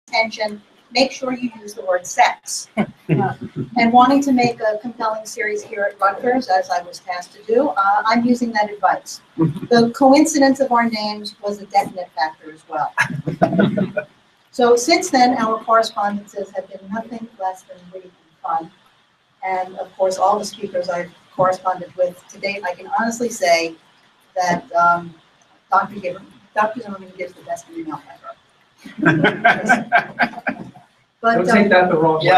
attention, make sure you use the word sex. And wanting to make a compelling series here at Rutgers, as I was tasked to do, I'm using that advice. The coincidence of our names was a definite factor as well. So since then, our correspondences have been nothing less than witty and fun. And of course, all the speakers I've corresponded with to date, I can honestly say that Dr. Zimmerman gives the best email ever. But, don't take that the wrong way.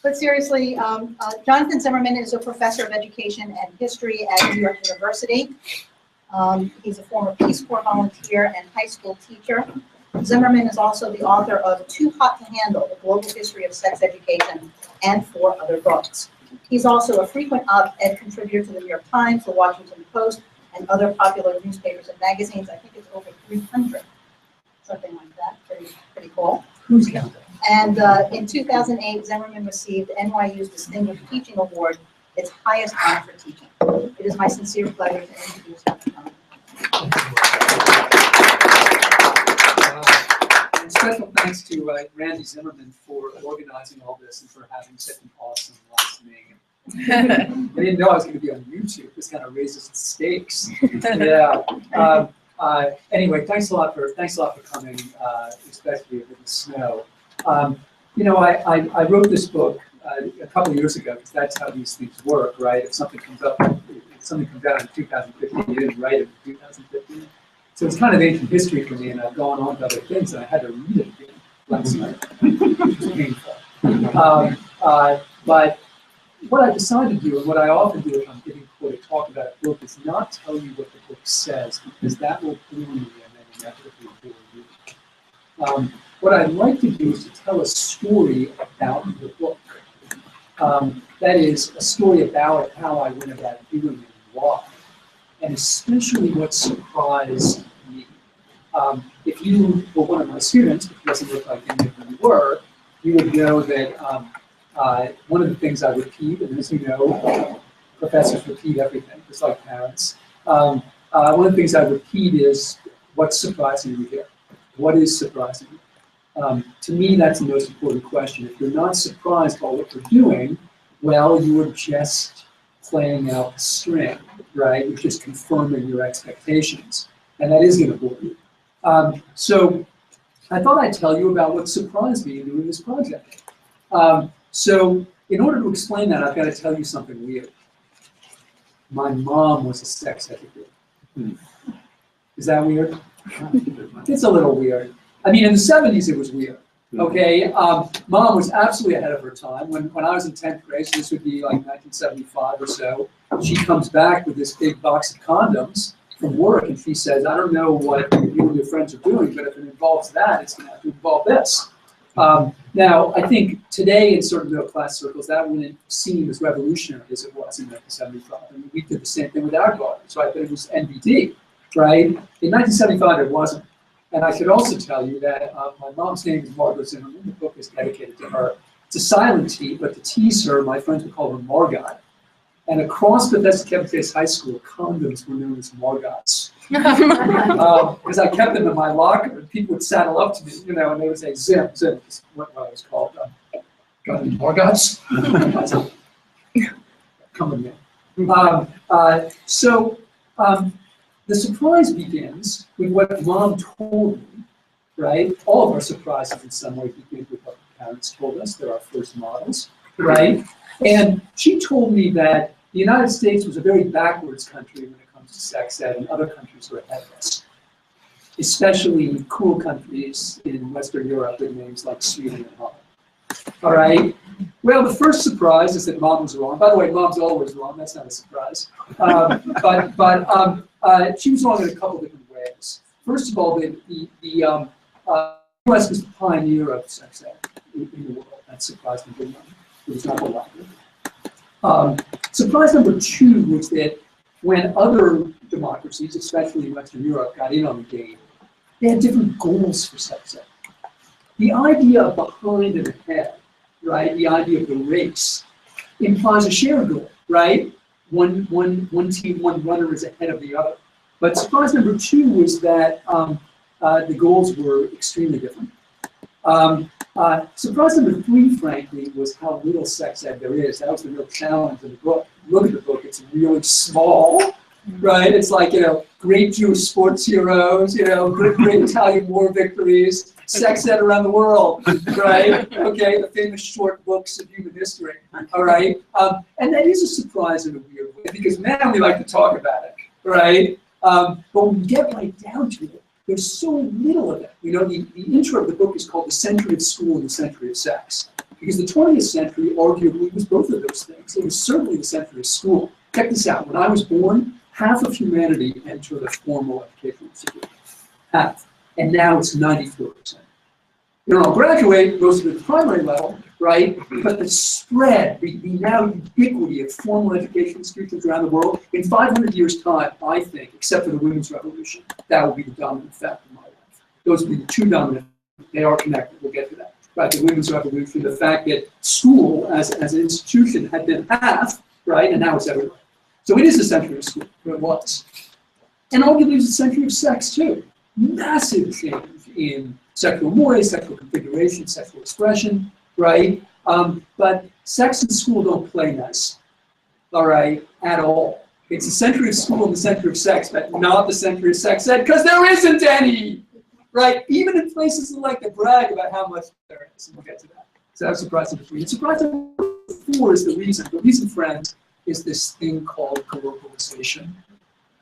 But seriously, Jonathan Zimmerman is a professor of education and history at New York University. He's a former Peace Corps volunteer and high school teacher. Zimmerman is also the author of Too Hot to Handle, The Global History of Sex Education, and 4 other books. He's also a frequent op-ed contributor to the New York Times, the Washington Post, and other popular newspapers and magazines. I think it's over 300, something like that. Pretty cool. Who's counting? And in 2008, Zimmerman received NYU's Distinguished Teaching Award, its highest honor for teaching. It is my sincere pleasure to introduce Dr. And special thanks to Randy Zimmerman for organizing all this and for having such an awesome last name. I didn't know I was going to be on YouTube. This kind of raises the stakes. Yeah. Anyway, thanks a lot for coming, especially with the snow. You know, I wrote this book a couple of years ago because that's how these things work, right? If something comes out in 2015, you didn't write it in 2015. So it's kind of ancient history for me, and I've gone on to other things, and I had to read it again last night, which was painful. But what I decided to do, and what I often do if I'm giving people to talk about a book, is not tell you what the book says, because that will bore you, and then inevitably bore you. What I'd like to do is to tell a story about the book. That is, a story about how I went about doing it and why, and especially what surprised me. If you were one of my students, which doesn't look like any of them were, you would know that one of the things I repeat, and as you know, professors repeat everything, just like parents. One of the things I repeat is, what's surprising you here? What is surprising you? To me, that's the most important question. If you're not surprised by what you're doing, well, you are just playing out the string, right? You're just confirming your expectations, and that is going to bore you. So I thought I'd tell you about what surprised me in doing this project. So in order to explain that, I've got to tell you something weird. My mom was a sex educator. Is that weird? It's a little weird. I mean, in the 70s, it was weird. Okay, Mom was absolutely ahead of her time. When I was in 10th grade, so this would be like 1975 or so, she comes back with this big box of condoms from work, and she says, I don't know what you and your friends are doing, but if it involves that, it's going to have to involve this. Now, I think today in certain middle-class circles, that wouldn't seem as revolutionary as it was in 1975. I mean, we did the same thing with our daughters, right? But it was NBD, right? In 1975, it wasn't. And I should also tell you that my mom's name is Margaret Zimmerman. The book is dedicated to her. It's a silent T, but to tease her, my friends would call her Margot. And across Bethesda Kevin Chase High School, condoms were known as Margots. Because I kept them in my locker, and people would saddle up to me, you know, and they would say, Zim, is what I was called. Got any Margots? Coming in. The surprise begins with what Mom told me, right? All of our surprises in some way begin with what parents told us. They're our first models, right? And she told me that the United States was a very backwards country when it comes to sex ed, and other countries were ahead of us, especially cool countries in Western Europe with names like Sweden and Holland. All right? Well, the first surprise is that Mom was wrong. By the way, Mom's always wrong. That's not a surprise. She was wrong in a couple different ways. First of all, the U.S. was the pioneer of sex ed in the world. That surprised me big time. It was not the latter. Surprise number 2 was that when other democracies, especially in Western Europe, got in on the game, they had different goals for sex ed. The idea of behind and ahead, right? The idea of the race implies a shared goal, right? One team, one runner is ahead of the other. But surprise number 2 was that the goals were extremely different. Surprise number 3, frankly, was how little sex ed there is. That was the real challenge in the book. Look at the book, it's really small, right? It's like, great Jewish sports heroes, great Italian war victories, sex ed around the world, right? Okay, the famous short books of human history, all right? And that is a surprise in a weird way, because man, we like to talk about it, right? But when we get right down to it, there's so little of it. The intro of the book is called The Century of School and the Century of Sex. Because the 20th century arguably was both of those things. It was certainly the century of school. Check this out. When I was born, half of humanity entered a formal educational institution. Half. And now it's 94%. I'll graduate, goes to the primary level, right? But the spread, the now ubiquity of formal education institutions around the world, in 500 years' time, I think, except for the women's revolution, that will be the dominant fact of my life. Those will be the 2 dominant. They are connected. We'll get to that. Right? The women's revolution, the fact that school as an institution had been half, right, and now it's everywhere. So it is a century of school, or it was. And arguably it's a century of sex too. Massive change in sexual mores, sexual configuration, sexual expression, right? But sex and school don't play nice, all right, at all. It's a century of school and the century of sex, but not the century of sex ed, because there isn't any, right? Even in places that like to brag about how much there is, and we'll get to that. So that was surprise number 3. And surprise number 4 is the reason. The reason, friends, is this thing called globalization.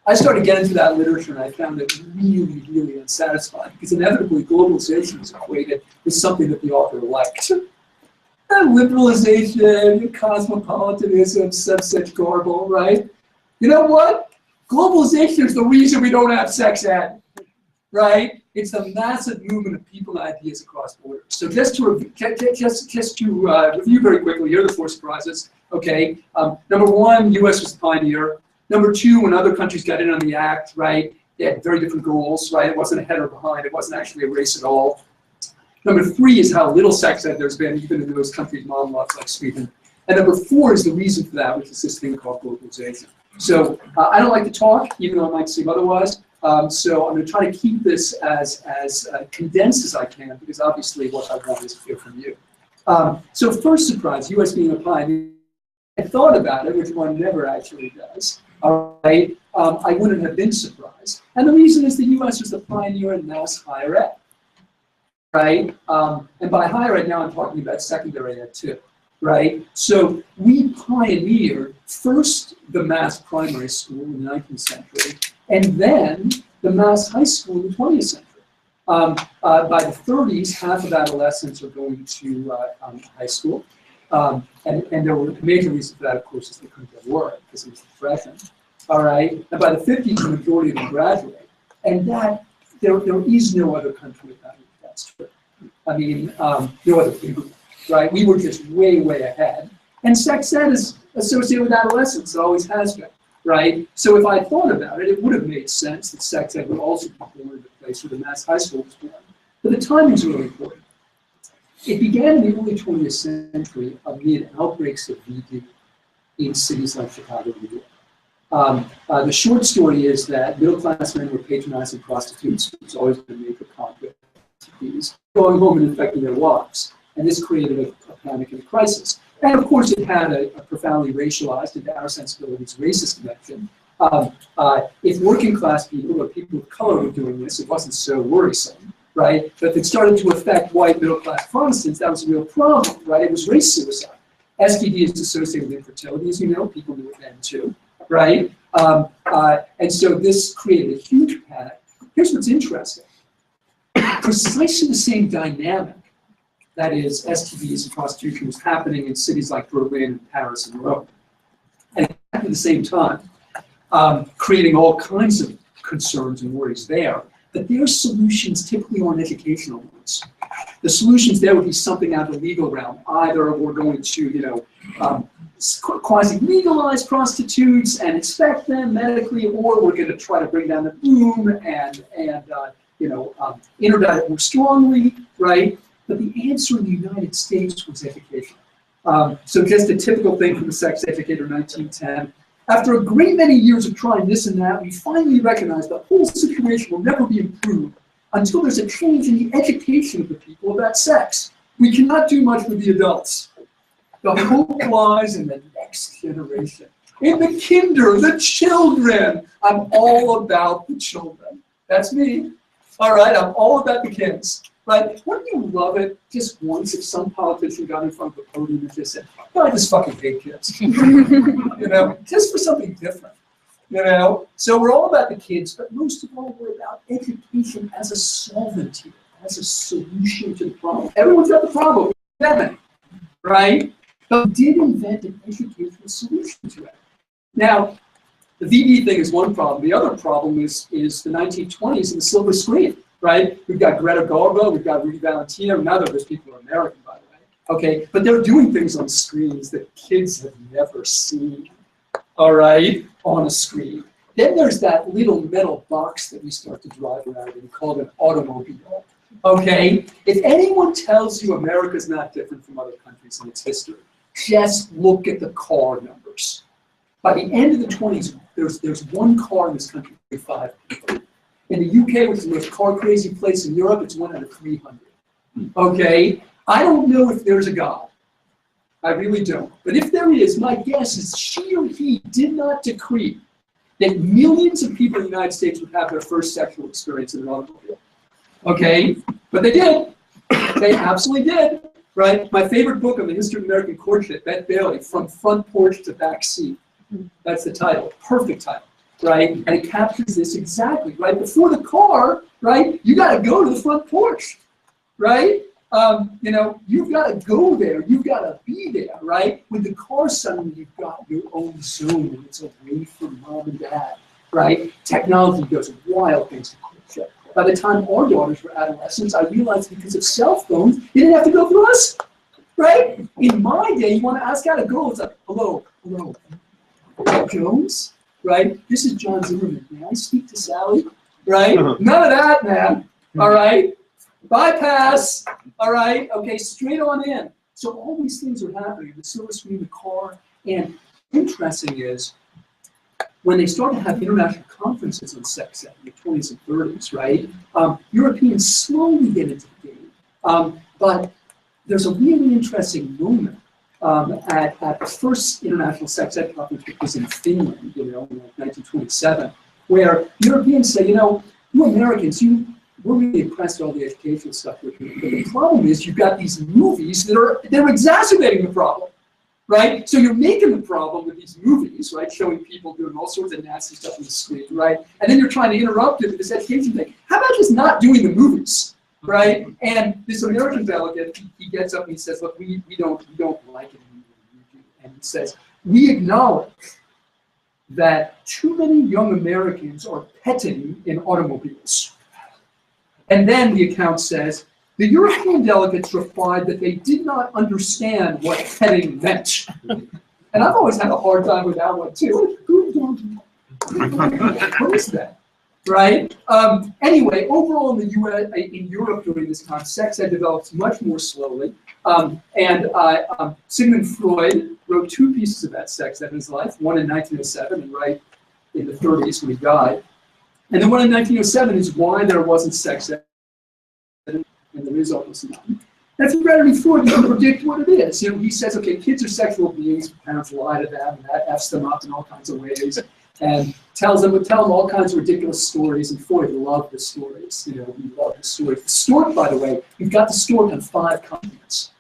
I started getting into that literature and I found it really, really unsatisfying because inevitably globalization is equated with something that the author liked. Liberalization, cosmopolitanism, such garble, right? You know what? Globalization is the reason we don't have sex ed, right? It's the massive movement of people and ideas across borders. So just to review very quickly, here are the 4 surprises. Okay, number 1, U.S. was the pioneer. Number 2, when other countries got in on the act, right, they had very different goals, right? It wasn't ahead or behind. It wasn't actually a race at all. Number 3 is how little sex ed there's been, even in those countries' monologues like Sweden. And number 4 is the reason for that, which is this thing called globalization. So I don't like to talk, even though it might seem otherwise. So I'm going to try to keep this as condensed as I can, because obviously what I want is to hear from you. So first surprise, U.S. being a pioneer. I thought about it, which one never actually does. All right, I wouldn't have been surprised. And the reason is the U.S. was the pioneer in mass higher ed, right? And by higher ed now, I'm talking about secondary ed too, right? So we pioneered first the mass primary school in the 19th century, and then the mass high school in the 20th century. By the 30s, half of adolescents are going to high school. And there were major reasons for that, of course, is they couldn't get work because it was the Depression. All right, and by the 50s, the majority of them graduate, and that there is no other country that's true. I mean, no other people, right? We were just way, way ahead. And sex ed is associated with adolescence; it always has been, right? So if I thought about it, it would have made sense that sex ed would also be born in the place where the mass high school was born. But the timing is really important. It began in the early 20th century amid outbreaks of VD in cities like Chicago and New York. The short story is that middle-class men were patronizing prostitutes, which has always been a major conflict, going home and infecting their wives. And this created a panic and a crisis. And of course, it had a profoundly racialized, and to our sensibilities, racist dimension. If working-class people or people of color were doing this, it wasn't so worrisome. Right? But if it started to affect white middle-class Protestants, that was a real problem, right? It was race suicide. STD is associated with infertility, as you know. People knew it then too, right? And so this created a huge panic. Here's what's interesting. Precisely the same dynamic, that is, STDs and prostitution, was happening in cities like Berlin and Paris and Rome. And at the same time, creating all kinds of concerns and worries there. But their solutions typically aren't educational ones. The solutions there would be something out of the legal realm. Either we're going to, quasi-legalize prostitutes and inspect them medically, or we're going to try to bring down the boom and interdict it more strongly, right? But the answer in the United States was education. So just a typical thing from the sex educator in 1910, After a great many years of trying this and that, we finally recognize the whole situation will never be improved until there's a change in the education of the people about sex. We cannot do much with the adults. The hope lies in the next generation. In the kinder, the children. I'm all about the children. That's me. All right, I'm all about the kids. Right? Wouldn't you love it just once if some politician got in front of the podium and just said, "Oh, I just fucking hate kids." You know, just for something different. You know? So we're all about the kids, but most of all, we're about education as a solvent here, as a solution to the problem. Everyone's got the problem, right? But we did invent an educational solution to it. Now, the VD thing is one problem. The other problem is the 1920s and the silver screen. Right? We've got Greta Garbo, we've got Rudy Valentino, neither of those people are American, by the way. Okay, but they're doing things on screens that kids have never seen, all right, on a screen. Then there's that little metal box that we start to drive around in called an automobile, okay? If anyone tells you America's not different from other countries in its history, just look at the car numbers. By the end of the 20s, there's one car in this country for 5 people. In the UK, which is the most car-crazy place in Europe, it's 1 out of 300. Okay? I don't know if there's a God. I really don't. But if there is, my guess is she or he did not decree that millions of people in the United States would have their first sexual experience in an automobile. Okay? But they did. They absolutely did. Right? My favorite book on the history of American courtship, Bette Bailey, From Front Porch to Back Seat. That's the title. Perfect title. Right? And it captures this exactly, right? Before the car, right? You got to go to the front porch, right? You know, you've got to go there. You've got to be there, right? With the car, suddenly you've got your own zone, and it's away from mom and dad, right? Technology does wild things to courtship. By the time our daughters were adolescents, I realized because of cell phones, you didn't have to go through us, right? In my day, you want to ask out a girl, it's like, hello, Jones? Right? This is John Zimmerman. May I speak to Sally? Right? None of that, man. All right? Bypass. All right? Okay, straight on in. So all these things are happening. The silver screen, the car. And interesting is, when they start to have international conferences on sex ed in the 20s and 30s, right? Europeans slowly get into the game. But there's a really interesting moment at the first international sex ed conference, which was in Finland, you know, in 1927, where Europeans say, you know, you Americans, we're really impressed with all the educational stuff we're doing, but the problem is you've got these movies they're exacerbating the problem, right? So you're making the problem with these movies, right, showing people doing all sorts of nasty stuff on the screen, right? And then you're trying to interrupt it with this education thing. How about just not doing the movies? Right? And this American delegate, he gets up and he says, look, we don't like it. And he says, we acknowledge that too many young Americans are petting in automobiles. And then the account says, the European delegates replied that they did not understand what petting meant. And I've always had a hard time with that one too. What is that? Right? Anyway, overall in the U.S., in Europe during this time, sex ed develops much more slowly. Sigmund Freud wrote 2 pieces about sex ed in his life, one in 1907 and right in the 30s when he died. And the one in 1907 is why there wasn't sex ed, and there is almost none. That's Frederick Freud can predict what it is. You know, he says, okay, kids are sexual beings, parents lie to them, and that F's them up in all kinds of ways. And tell them all kinds of ridiculous stories, and Freud loved the stories. You know, he loved the stories. The stork, by the way, you've got the stork on 5 continents.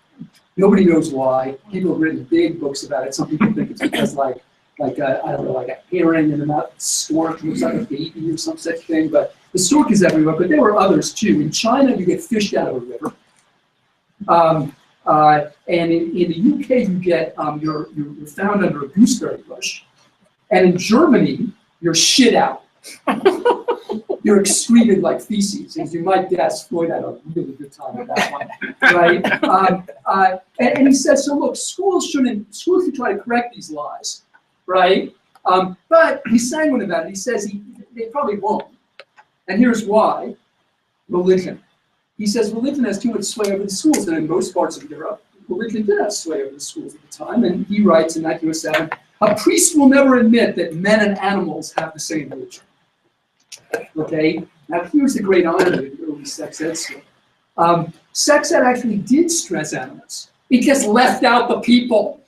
Nobody knows why. People have written big books about it. Some people think it's because I don't know, like a heron in the mouth, stork looks like a baby or some such thing. But the stork is everywhere. But there were others too. In China, you get fished out of a river. And in the UK, you get you're found under a gooseberry bush. And in Germany, you're shit out. You're excreted like feces. As you might guess, Floyd had a really good time with that one, right? And he says, so look, schools should try to correct these lies, right? But he's sanguine about it. He says they probably won't. And here's why: religion. He says religion has too much sway over the schools, and in most parts of Europe, religion did have sway over the schools at the time. And he writes in 1907, A priest will never admit that men and animals have the same nature. Okay? Now here's the great irony of the early sex ed school. Sex ed actually did stress animals. It just left out the people,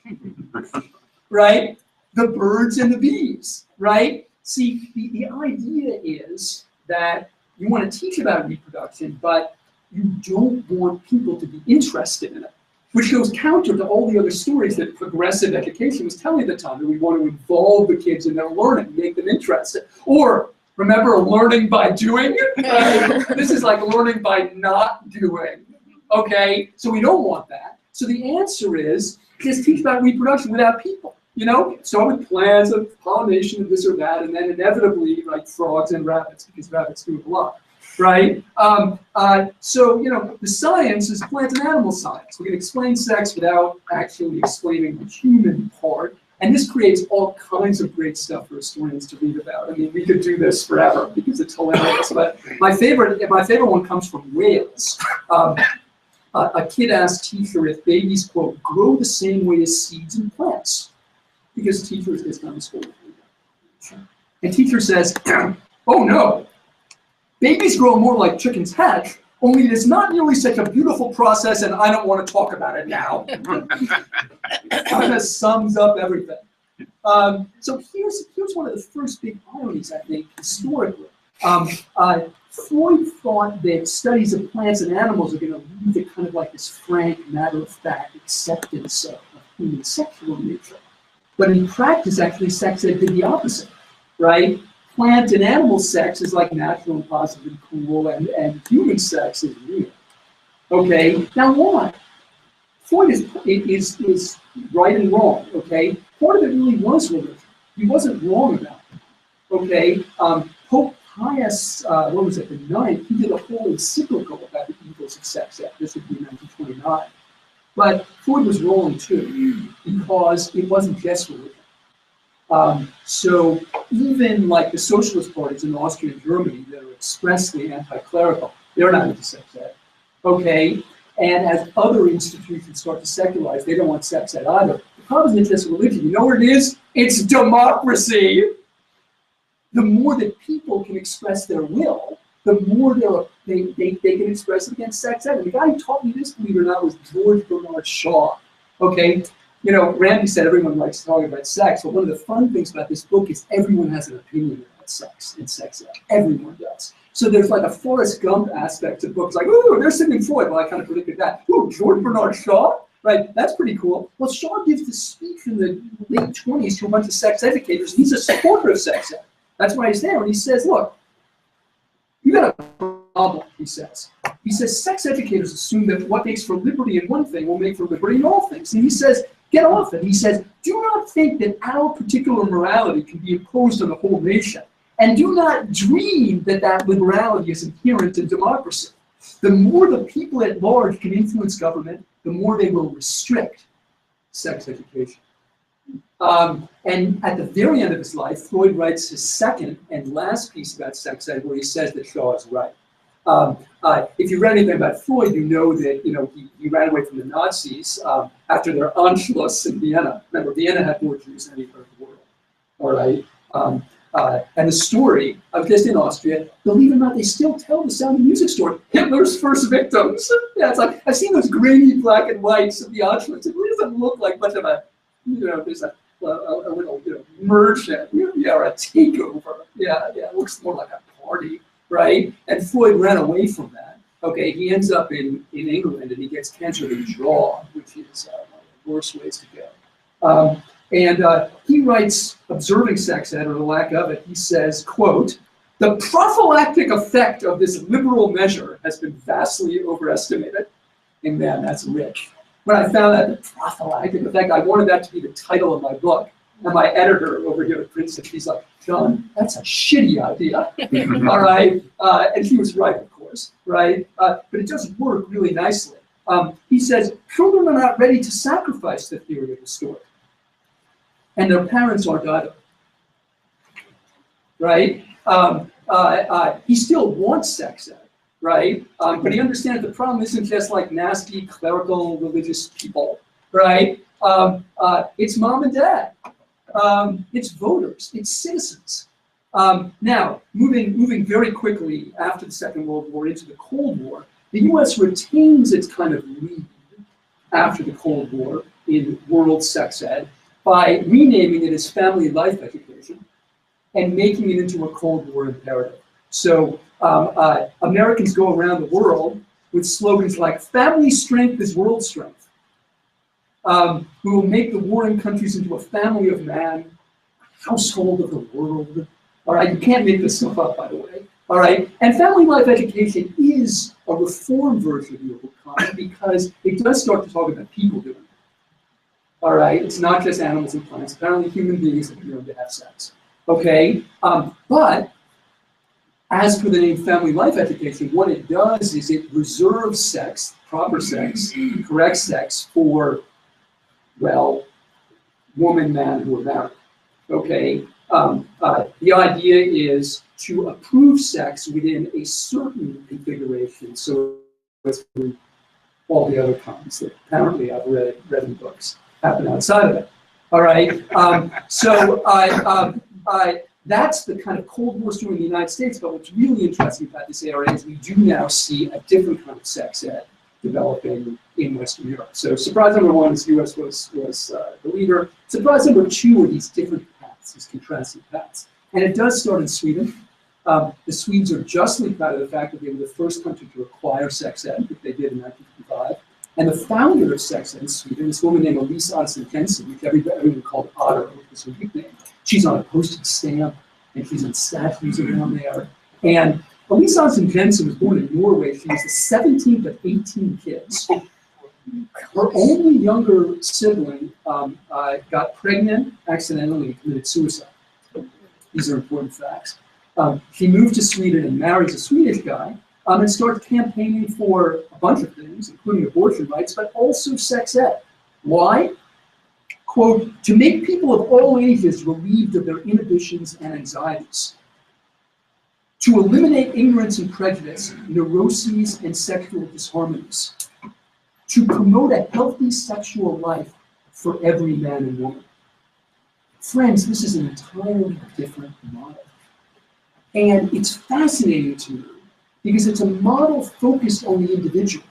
right? The birds and the bees, right? See, the idea is that you want to teach about reproduction, but you don't want people to be interested in it, which goes counter to all the other stories that progressive education was telling at the time, that we want to involve the kids in their learning, make them interested. Or, remember, learning by doing? Right? This is like learning by not doing, okay? So we don't want that. So the answer is, just teach about reproduction without people, you know? Start with plants of pollination and this or that, and then inevitably, like frogs and rabbits, because rabbits do it a lot. Right? So, you know, the science is plant and animal science. We can explain sex without actually explaining the human part. And this creates all kinds of great stuff for historians to read about. I mean, we could do this forever because it's hilarious. But my favorite one comes from Wales. A kid asked teacher if babies, quote, grow the same way as seeds and plants. Because teacher is done school. And teacher says, oh no. Babies grow more like chickens hatch, only it is not nearly such a beautiful process, and I don't want to talk about it now. Kind of sums up everything. So here's one of the first big ironies, I think, historically. Freud thought that studies of plants and animals are going to lead to kind of like this frank, matter-of-fact acceptance of human sexual nature. But in practice, actually, sex ed did the opposite, right? Plant and animal sex is like natural and positive and cool, and human sex is real. Okay, now why? Freud is right and wrong, okay? Part of it really was religion. He wasn't wrong about it, okay? Pope Pius, what was it, the 9th, he did a whole encyclical about the evils of sex ed. This would be 1929. But Freud was wrong too, because it wasn't just religion. So even like the socialist parties in Austria and Germany that are expressly anti-clerical, they're not into sex ed, okay? And as other institutions start to secularize, they don't want sex ed either. The problem isn't just religion. You know what it is? It's democracy. The more that people can express their will, the more they can express it against sex ed. And the guy who taught me this, believe it or not, was George Bernard Shaw, okay? You know, Randy said everyone likes talking about sex, but one of the fun things about this book is everyone has an opinion about sex and sex ed. Everyone does. So there's like a Forrest Gump aspect to books, like, ooh, there's Sigmund Freud. Well, I kind of predicted that. Ooh, George Bernard Shaw, right? That's pretty cool. Well, Shaw gives this speech in the late 20s to a bunch of sex educators, and he's a supporter of sex ed. That's why he's there, and he says, look, you got a problem, he says. He says, sex educators assume that what makes for liberty in one thing will make for liberty in all things. And he says, get off it. He says, do not think that our particular morality can be imposed on the whole nation. And do not dream that that liberality is inherent in democracy. The more the people at large can influence government, the more they will restrict sex education. And at the very end of his life, Freud writes his second and last piece about sex ed, where he says that Shaw is right. If you read anything about Freud, you know that he ran away from the Nazis after their Anschluss in Vienna. Remember, Vienna had more Jews than any part of the world. All right. And the story of just in Austria, believe it or not, they still tell the Sound of Music story. Hitler's first victims. Yeah, it's like I've seen those grainy black and whites of the Auschwitz. It really doesn't look like much of a, there's a little merchant, or a takeover. Yeah, it looks more like a party. Right? And Freud ran away from that. Okay, he ends up in England and he gets cancer of the jaw, which is one of the worst ways to go. And he writes, observing sex ed, or the lack of it, he says, quote, the prophylactic effect of this liberal measure has been vastly overestimated. And man, that's rich. When I found that, the prophylactic effect, I wanted that to be the title of my book. And my editor over here at Princeton, she's like, John, that's a shitty idea. All right. And he was right, of course, right? But it does work really nicely. He says, children are not ready to sacrifice the theory of the story. And their parents aren't either. Right? He still wants sex ed, right? But he understands the problem isn't just like nasty, clerical, religious people, right? It's mom and dad. it's voters, it's citizens. Now, moving very quickly after the Second World War into the Cold War, the U.S. retains its kind of lead after the Cold War in world sex ed by renaming it as family life education and making it into a Cold War imperative. So Americans go around the world with slogans like "Family strength is world strength." We will make the warring countries into a family of man, household of the world. All right, you can't make this stuff up, by the way. All right, and family life education is a reformed version of the Yoga concept because it does start to talk about people doing it. All right, it's not just animals and plants. Apparently, human beings have been known to have sex. Okay, but as per the name family life education, what it does is it reserves sex, proper sex, correct sex for, well, woman, man who are married. Okay, the idea is to approve sex within a certain configuration, so as to all the other kinds that apparently I've read in books happen outside of it. All right, that's the kind of Cold War story in the United States, but what's really interesting about this area is we do now see a different kind of sex ed developing in Western Europe. So surprise number one is the US was the leader. Surprise number two are these different paths, these contrasting paths. And it does start in Sweden. The Swedes are justly proud of the fact that they were the first country to require sex ed, which they did in 1955. And the founder of sex ed in Sweden, this woman named Elise Jensen, which everyone called Otter, which was her nickname. She's on a postage stamp, and she's on statues around there. And Elise Jensen was born in Norway. She was the 17th of 18 kids. Her only younger sibling got pregnant accidentally and committed suicide. These are important facts. She moved to Sweden and marries a Swedish guy and started campaigning for a bunch of things, including abortion rights, but also sex ed. Why? Quote, to make people of all ages relieved of their inhibitions and anxieties, to eliminate ignorance and prejudice, neuroses and sexual disharmonies, to promote a healthy sexual life for every man and woman. Friends, this is an entirely different model. And it's fascinating to me because it's a model focused on the individual,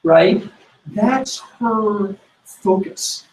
right? That's her focus.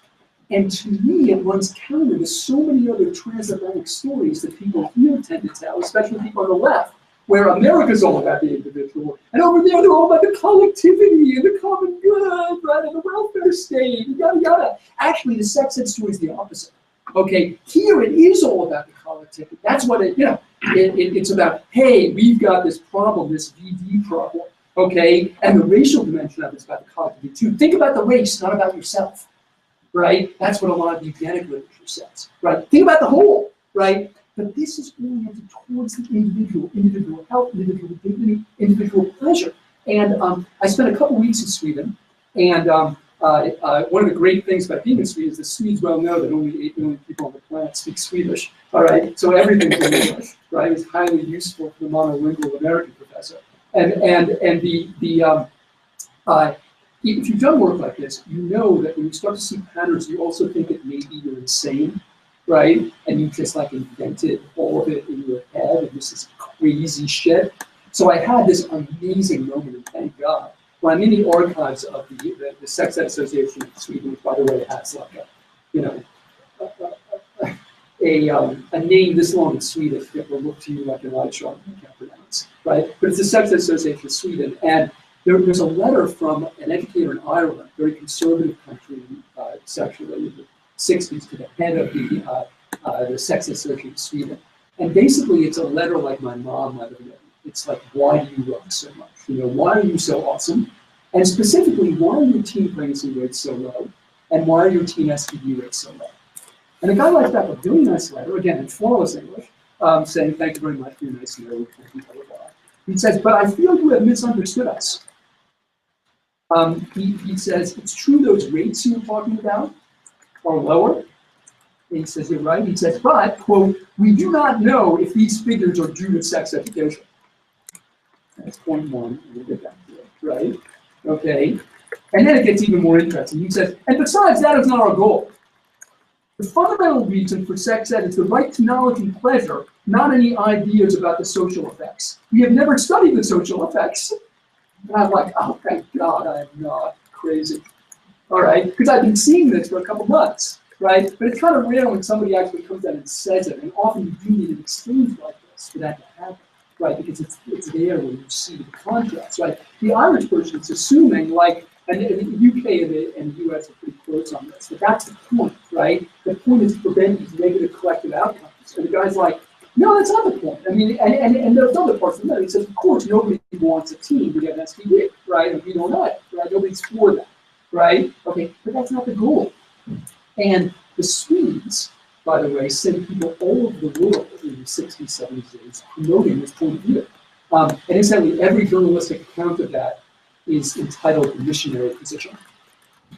And to me, it runs counter to so many other transatlantic stories that people here tend to tell, especially people on the left, where America's all about the individual, and over there they're all about the collectivity and the common good, right, and the welfare state, yada yada. Actually, the sex ed story is the opposite. Okay, here it is all about the collectivity. That's what it, it's about. Hey, we've got this problem, this VD problem. Okay, and the racial dimension of it's about the collectivity too. Think about the race, not about yourself. Right? That's what a lot of eugenic literature says. Right? Think about the whole, right? But this is oriented towards the individual health, individual dignity, individual pleasure. And I spent a couple weeks in Sweden, and one of the great things about being in Sweden is the Swedes well know that only 8 million people on the planet speak Swedish. All right, so everything's in English, right? It's highly useful for the monolingual American professor. If you've done work like this, you know that when you start to see patterns, you also think that maybe you're insane, right? And you just like invented all of it in your head, and this is crazy shit. So I had this amazing moment, and thank God, when I'm in the archives of the Sex Ed Association of Sweden, which by the way has like a name this long in Swedish that will look to you like an eye chart you can't pronounce, right? But it's the Sex Ed Association of Sweden, and there's a letter from an educator in Ireland, a very conservative country sexually in the 60s, to the head of the Sex Ed Association of Sweden. And basically it's a letter like my mom might have written. It's like, why do you rock so much? Why are you so awesome? And specifically, why are your teen pregnancy rates so low? And why are your teen STD rates so low? And a guy writes back a really nice letter, again in flawless English, saying, thank you very much for your nice note. He says, but I feel you have misunderstood us. He says, it's true those rates you were talking about are lower. And he says, you're right. He says, but, quote, we do not know if these figures are due to sex education. That's point one. We'll get back to it, right? Okay. And then it gets even more interesting. He says, and besides, that is not our goal. The fundamental reason for sex ed is the right to knowledge and pleasure, not any ideas about the social effects. We have never studied the social effects. And I'm like, oh, thank God I'm not crazy. All right, because I've been seeing this for a couple months, right? But it's kind of rare when somebody actually comes out and says it, and often you do need an exchange like this for that to happen, right? Because it's there when you see the contrast, right? The Irish person is assuming, like, and the UK and the US are pretty close on this, but that's the point, right? The point is to prevent these negative collective outcomes. And the guy's like, no, that's not the point. I mean, and there's other parts of that. He says, of course, nobody wants a team to get an STD, right? And we don't know it, right? Nobody's for that, right? Okay, but that's not the goal. And the Swedes, by the way, sent people all over the world in the 60s, 70s, 80s promoting this point of view. And incidentally, every journalistic account of that is entitled the missionary position.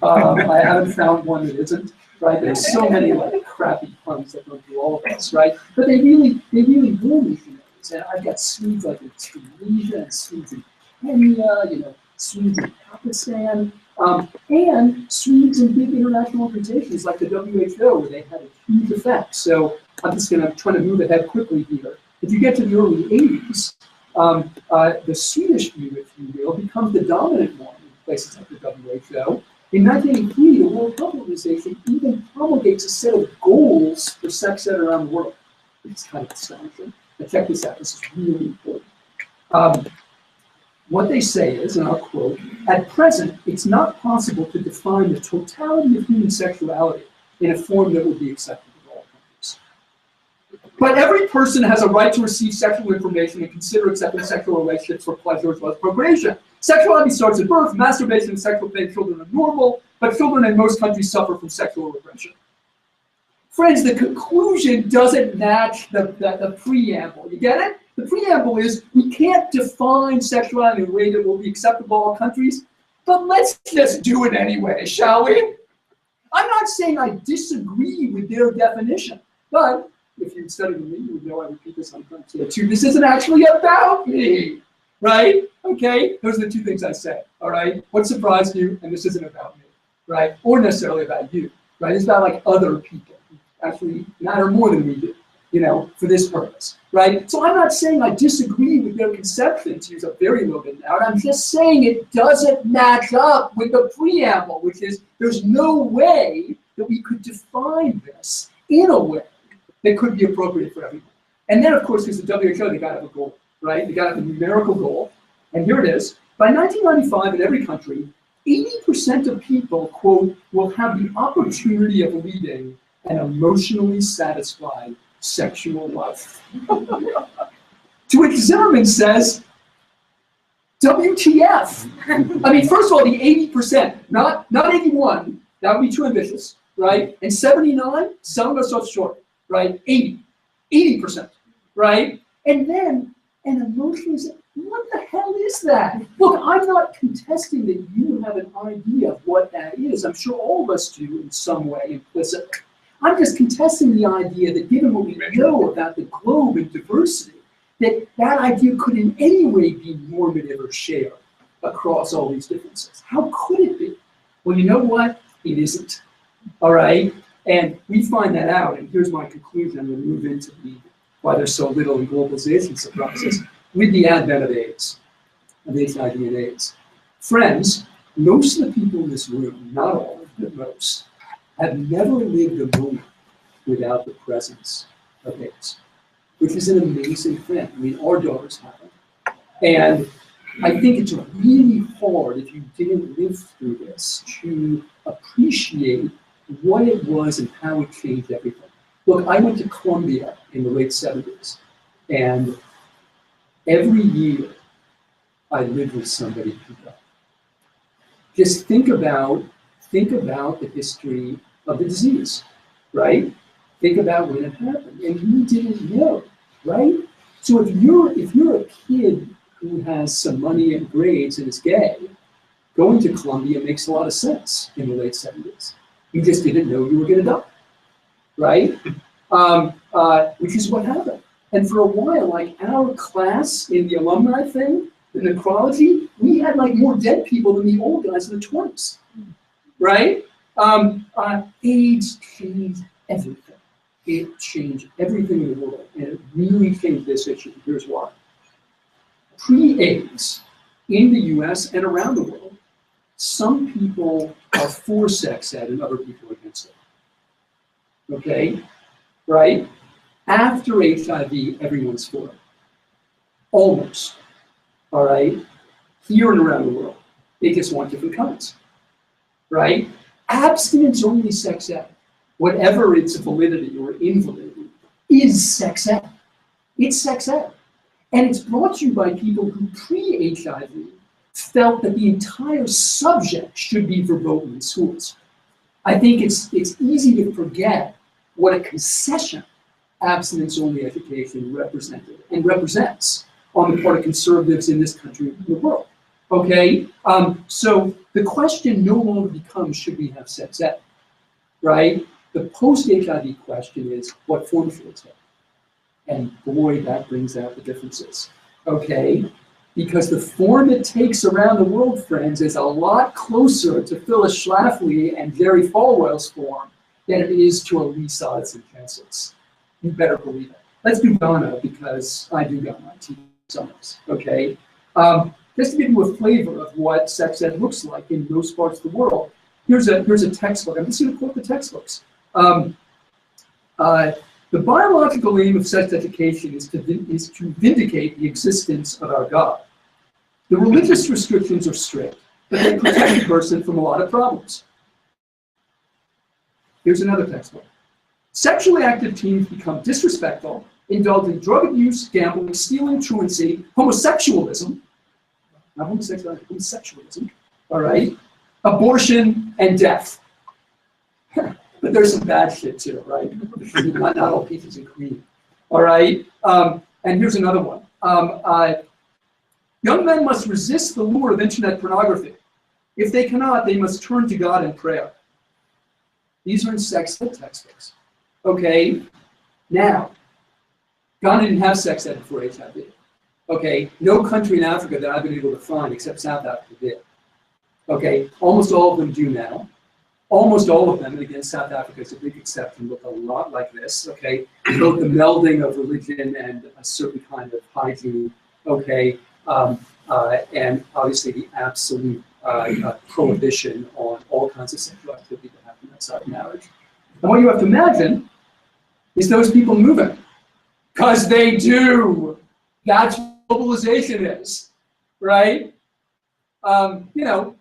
I haven't found one that isn't, right? There's so many like crappy puns that run through all of us, right? But they really were missionaries. And I've got Swedes like in Tunisia and Swedes in Kenya, you know, Swedes in Pakistan, and Swedes in big international organizations like the WHO, where they had a huge effect. So I'm just trying to move ahead quickly here. If you get to the early 80s, the Swedish view, if you will, becomes the dominant one in places like the WHO. In 1983, the World Health Organization even promulgates a set of goals for sex ed around the world. It's kind of astonishing. But check this out, this is really important. What they say is, and I'll quote, at present, it's not possible to define the totality of human sexuality in a form that would be acceptable to all countries. But every person has a right to receive sexual information and consider accepting sexual relationships for pleasure as well as procreation. Sexuality starts at birth. Masturbation and sexual play of children are normal, but children in most countries suffer from sexual repression. Friends, the conclusion doesn't match the preamble. You get it? The preamble is we can't define sexuality in a way that will be acceptable in all countries, but let's just do it anyway, shall we? I'm not saying I disagree with their definition, but if you'd studied with me, you would know I repeat this sometimes here too. This isn't actually about me, right? Okay, those are the two things I say, all right? What surprised you, and this isn't about me, right? Or necessarily about you, right? It's about like other people who actually matter more than we do, you know, for this purpose, right? So I'm not saying I disagree with their conception, to use a very loaded noun. I'm just saying it doesn't match up with the preamble, which is there's no way that we could define this in a way that could be appropriate for everyone. And then, of course, there's the WHO. They got to have a goal, right? They got to have a numerical goal. And here it is. By 1995, in every country, 80% of people, quote, will have the opportunity of leading an emotionally satisfied sexual life. To which Zimmerman says, WTF? I mean, first of all, the 80%, not 81, that would be too ambitious, right? And 79, some of us are short, right? 80%, right? And then an emotionally, what the hell is that? Look, I'm not contesting that you have an idea of what that is. I'm sure all of us do in some way implicitly. I'm just contesting the idea that given what we know about the globe and diversity, that idea could in any way be normative or shared across all these differences. How could it be? Well, you know what? It isn't. All right? And we find that out, and here's my conclusion. I'm going to move into why there's so little in globalization surprises. With the advent of AIDS, of HIV and AIDS. Friends, most of the people in this room, not all, but most, have never lived a moment without the presence of AIDS, which is an amazing thing. I mean, our daughters haven't. And I think it's really hard if you didn't live through this to appreciate what it was and how it changed everything. Look, I went to Columbia in the late 70s, and every year I lived with somebody who died. Just think about the history of the disease, right? Think about when it happened, and you didn't know, right? So if you're a kid who has some money and grades and is gay, going to Columbia makes a lot of sense in the late 70s. You just didn't know you were going to die, right? Which is what happened. And for a while, like our class in the alumni thing, the necrology, we had like more dead people than the old guys in the 20s, right? AIDS changed everything. It changed everything in the world, and it really changed this issue. Here's why. Pre-AIDS, in the US and around the world, some people are for sex ed and other people are against it. Okay? Right? After HIV, everyone's for it. Almost. All right? Here and around the world. They just want different kinds. Right? Abstinence-only sex ed, whatever its validity or invalidity, is sex ed. It's sex ed. And it's brought to you by people who pre-HIV felt that the entire subject should be verboten in schools. I think it's easy to forget what a concession abstinence-only education represented and represents on the part of conservatives in this country and in the world. Okay? So the question no longer becomes, should we have sex ed? Right? The post-HIV question is, what form should it take? And boy, that brings out the differences. Okay? Because the form it takes around the world, friends, is a lot closer to Phyllis Schlafly and Jerry Falwell's form than it is to Elise Odds and Chances. You better believe it. Let's do Ghana, because I do Ghana on TV summers. Okay? Just to give you a flavor of what sex ed looks like in most parts of the world, here's a textbook. I'm just going to quote the textbooks. The biological aim of sex education is to vindicate the existence of our God. The religious restrictions are strict, but they protect a person from a lot of problems. Here's another textbook. Sexually active teens become disrespectful, indulge in drug abuse, gambling, stealing, truancy, homosexualism, not homosexuality, homosexualism, all right, abortion, and death. But there's some bad shit too, right? Not all peaches and cream. All right. And here's another one. Young men must resist the lure of internet pornography. If they cannot, they must turn to God in prayer. These are in sex ed textbooks. Okay. Now, Ghana didn't have sex ed before HIV. Okay. No country in Africa that I've been able to find except South Africa did. Okay. Almost all of them do now. Almost all of them, and again, South Africa is a big exception, look a lot like this, okay? Both the melding of religion and a certain kind of hygiene, okay? And obviously the absolute prohibition on all kinds of sexual activity that happen outside of marriage. And what you have to imagine is those people moving, because they do. That's what globalization is, right? You know,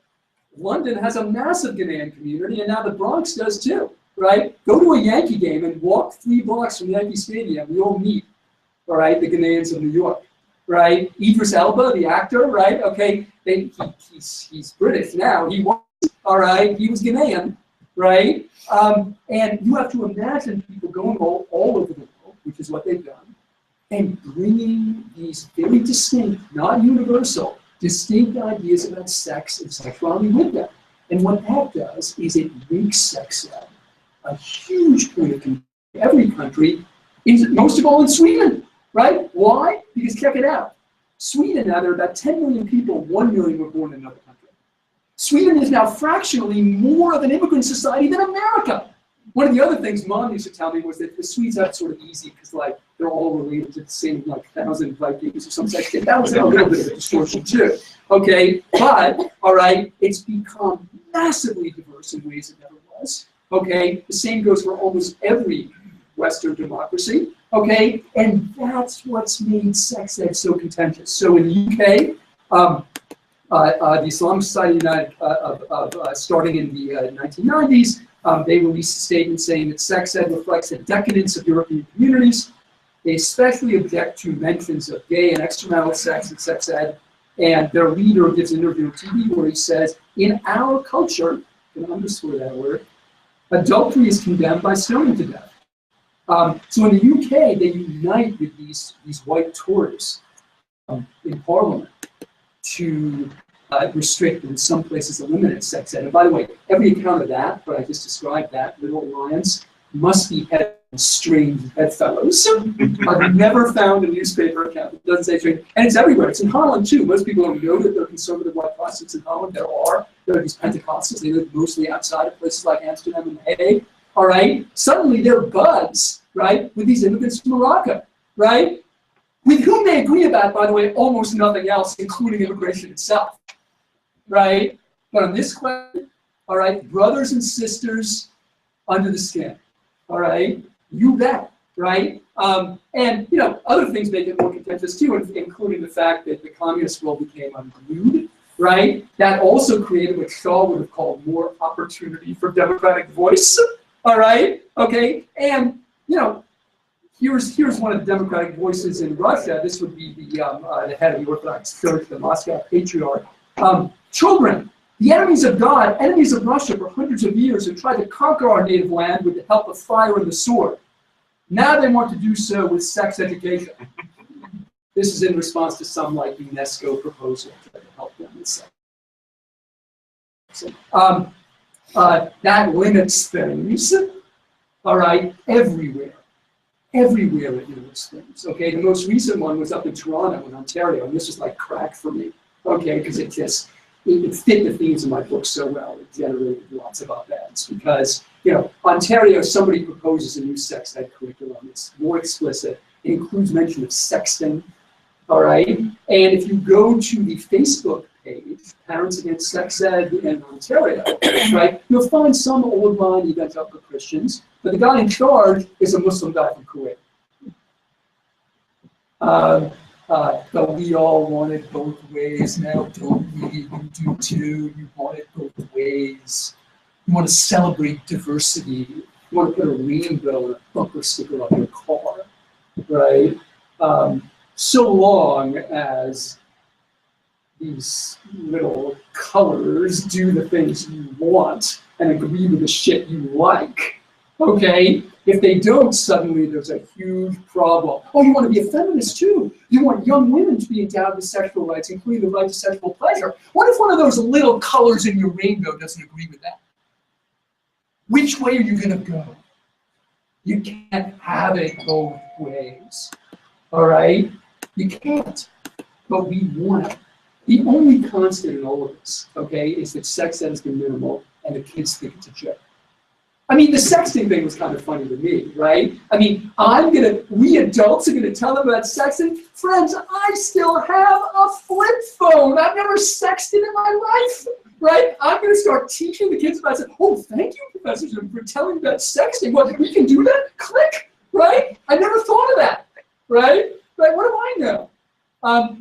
London has a massive Ghanaian community, and now the Bronx does too, right? Go to a Yankee game and walk 3 blocks from Yankee Stadium. We all meet, all right, the Ghanaians of New York, right? Idris Elba, the actor, right? Okay, he's British now. He was, all right, he was Ghanaian, right? And you have to imagine people going all over the world, which is what they've done, and bringing these very distinct, not universal, distinct ideas about sex and sexuality with them. And what that does is it makes sex ed a huge point of contention in every country, most of all in Sweden, right? Why? Because check it out. Sweden, now there are about 10 million people, 1 million were born in another country. Sweden is now fractionally more of an immigrant society than America. One of the other things Mom used to tell me was that the Swedes have it sort of easy because, like, they're all related to the same, like, 1,000 Vikings or some such thing. That was a little bit of a distortion too. Okay, but, all right, it's become massively diverse in ways it never was. Okay, the same goes for almost every Western democracy. Okay, and that's what's made sex ed so contentious. So in the UK, the Islamic Society United, starting in the 1990s, they released a statement saying that sex ed reflects the decadence of European communities. They especially object to mentions of gay and extramarital sex in sex ed. And their leader gives an interview on TV where he says, in our culture, I'm going to underscore that word, adultery is condemned by stoning to death. So in the UK, they unite with these white Tories in Parliament to restrict and in some places eliminate sex ed. And by the way, every account of that, what I just described, that Little Alliance, must be headed by strange bedfellows. I've never found a newspaper account that doesn't say strange. And it's everywhere. It's in Holland too. Most people don't know that there are conservative white Protestants in Holland. There are these Pentecostals. They live mostly outside of places like Amsterdam and The Hague. all right, suddenly they're buds, right, with these immigrants from Morocco, right, with whom they agree about, by the way, almost nothing else, including immigration itself, right? But on this question, all right, brothers and sisters under the skin, all right, you bet, right? And, you know, other things make it more contentious too, including the fact that the communist world became unglued, right? That also created what Shaw would have called more opportunity for democratic voice, all right? Okay, and, you know, here's one of the democratic voices in Russia. This would be the head of the Orthodox Church, the Moscow Patriarch. Children, the enemies of God, enemies of Russia for hundreds of years have tried to conquer our native land with the help of fire and the sword. Now they want to do so with sex education. This is in response to some like UNESCO proposal to help them with sex. That limits things, all right, everywhere. Everywhere it limits things, okay? The most recent one was up in Toronto in Ontario, and this was like crack for me, okay? Because it fit the themes of my book so well. It generated lots of op-eds because, you know, Ontario, somebody proposes a new sex ed curriculum. It's more explicit. It includes mention of sexting, all right? And if you go to the Facebook page, Parents Against Sex Ed in Ontario, right, you'll find some old-line evangelical Christians, but the guy in charge is a Muslim guy from Kuwait. But we all want it both ways now, don't we? You do too. You want it both ways. You want to celebrate diversity. You want to put a rainbow and a bumper sticker on your car, right? So long as these little colors do the things you want and agree with the shit you like, okay? If they don't, suddenly there's a huge problem. Oh, you want to be a feminist too? You want young women to be endowed with sexual rights, including the right to sexual pleasure. What if one of those little colors in your rainbow doesn't agree with that? Which way are you going to go? You can't have it both ways, all right? You can't, but we want it. The only constant in all of this, okay, is that sex ed has been minimal and the kids think it's a joke. I mean, the sexting thing was kind of funny to me, right? I mean, we adults are gonna tell them about sexting. Friends, I still have a flip phone. I've never sexted in my life, right? I'm gonna start teaching the kids about sex. Oh, thank you, Professor Zimmerman, for telling me about sexting. What, we can do that? Click, right? I never thought of that, right? Right, what do I know?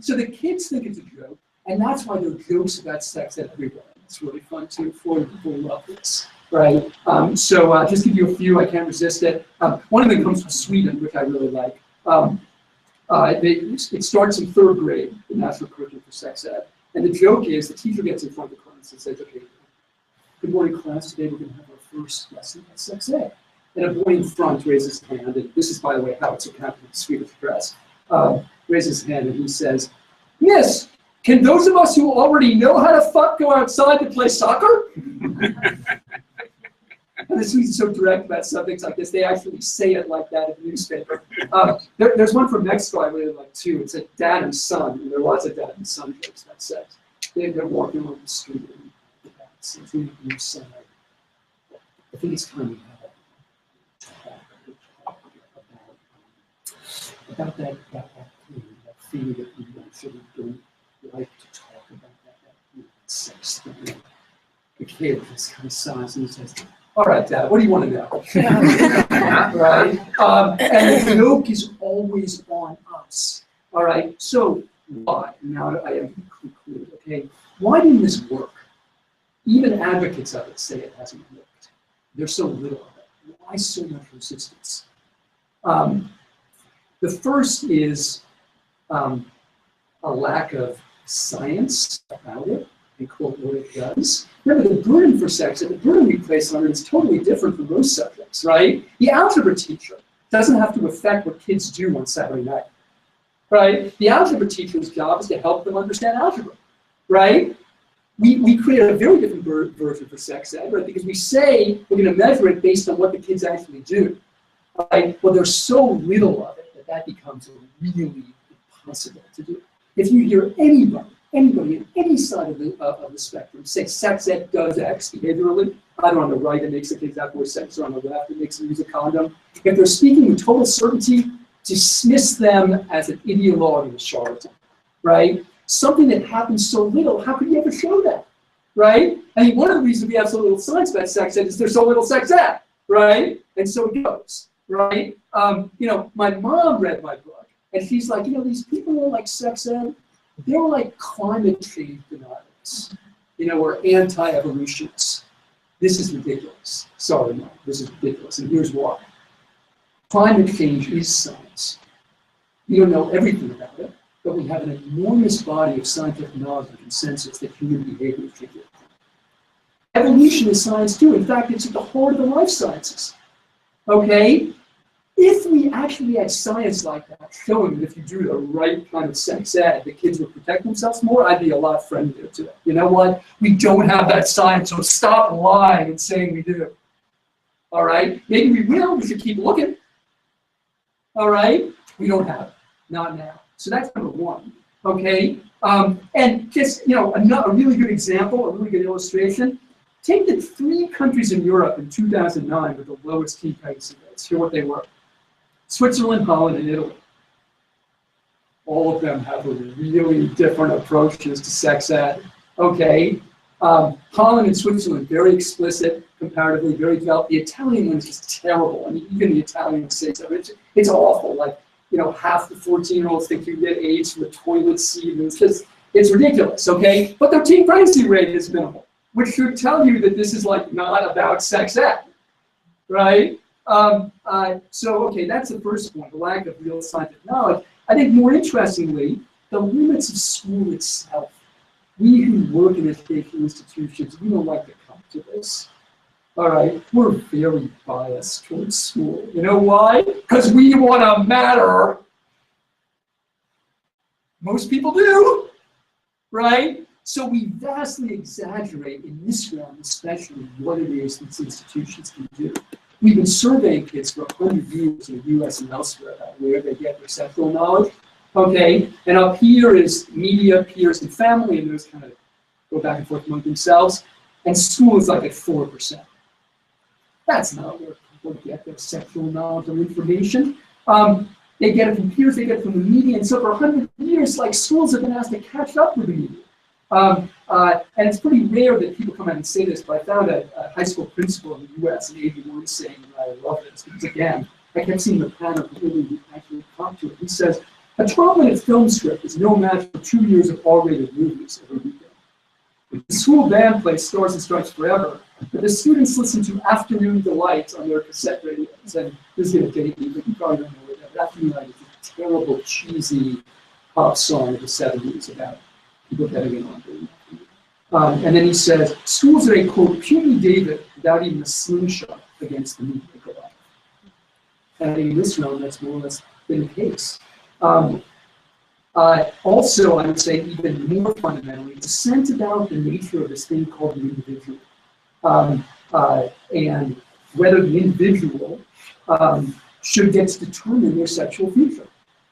So the kids think it's a joke, and that's why there are jokes about sex everywhere. It's really fun too. Florida people love this. Right, so just give you a few, I can't resist it. One of them comes from Sweden, which I really like. It starts in 3rd grade, the national curriculum for sex ed. And the joke is the teacher gets in front of the class and says, okay, good morning class, today we're gonna have our first lesson on sex ed. And a boy in front raises his hand, and this is, by the way, how it's accounted in the Swedish press, raises his hand and he says, Miss, can those of us who already know how to fuck go outside to play soccer? And the Swedes are so direct about subjects like this, they actually say it like that in the newspaper. There's one from Mexico I really like too. It's a dad and son, and there are lots of dad and son jokes about sex. They're walking along the street, and the dad says, "Hey, your son, I think it's time we have a talk about that thing that we actually don't like to talk about, that sex thing." The kid just kind of sighs and he says, all right, Dad, what do you want to know? Right? And the joke is always on us. All right? So why? Now I have to conclude, okay? Why didn't this work? Even advocates of it say it hasn't worked. There's so little of it. Why so much resistance? The first is a lack of science about it and quote what it does. Remember, the burden for sex and the burden we place on it is totally different from most subjects, right? The algebra teacher doesn't have to affect what kids do on Saturday night, right? The algebra teacher's job is to help them understand algebra, right? We create a very different version for sex ed, right? Because we say we're going to measure it based on what the kids actually do, right? Well, there's so little of it that becomes really impossible to do. If you hear anybody on any side of the spectrum say sex ed does X behaviorally, either on the right, it makes the kids have more sex, or on the left, it makes them use a condom. If they're speaking with total certainty, dismiss them as an ideologue and a charlatan, right? Something that happens so little, how could you ever show that, right? I mean, one of the reasons we have so little science about sex ed is there's so little sex ed, right? And so it goes, right? You know, my mom read my book, and she's like, you know, these people who are like sex ed, they're like climate change deniers, you know, or anti-evolutionists. This is ridiculous. Sorry, no, this is ridiculous, and here's why. Climate change is science. We don't know everything about it, but we have an enormous body of scientific knowledge and consensus that human behavior is different. Evolution is science too. In fact, it's at the heart of the life sciences. Okay? If we actually had science like that, showing that if you do the right kind of sex ed, the kids would protect themselves more, I'd be a lot friendlier to it. You know what? We don't have that science, so stop lying and saying we do. All right? Maybe we will. We should keep looking. All right? We don't have it. Not now. So that's number one. Okay? And just, you know, a really good example, a really good illustration. Take the 3 countries in Europe in 2009 with the lowest teen pregnancy rates. Here what they were. Switzerland, Holland, and Italy. All of them have really different approaches to sex ed. Okay? Holland and Switzerland, very explicit, comparatively, very developed. The Italian one is just terrible. I mean, even the Italians say so. It's awful. Like, you know, half the 14-year-olds think you get AIDS from the toilet seat. It's ridiculous, okay? But their teen pregnancy rate is minimal, which should tell you that this is like not about sex ed, right? So, okay, that's the first point, the lack of real scientific knowledge. I think more interestingly, the limits of school itself. We who work in educational institutions, we don't like to come to this. All right, we're very biased towards school. You know why? Because we want to matter. Most people do, right? So we vastly exaggerate in this realm, especially what it is these institutions can do. We've been surveying kids for 100 years in the US and elsewhere about where they get their sexual knowledge. Okay, and up here is media, peers, and family, and those kind of go back and forth among themselves. And school is like at 4%. That's not where people get their sexual knowledge or information. They get it from peers, they get it from the media, and so for 100 years, like, schools have been asked to catch up with the media. And it's pretty rare that people come out and say this, but I found a high school principal in the US in '81 saying, and I love this, because again, I kept seeing the pattern of really actually talk to it. He says, a 12-minute film script is no match for 2 years of R-rated movies every weekend. The school band plays Stars and Stripes Forever, but the students listen to Afternoon Delight on their cassette radios. And this is going to date me, but you probably don't know what that Afternoon Delight is. A terrible, cheesy pop song of the 70s about people getting in on. And then he says, schools are a, quote, puny David without even a slingshot against the media. And I think in this realm, that's more or less been the case. Also, I would say even more fundamentally, dissent about the nature of this thing called the individual, and whether the individual should get to determine their sexual future,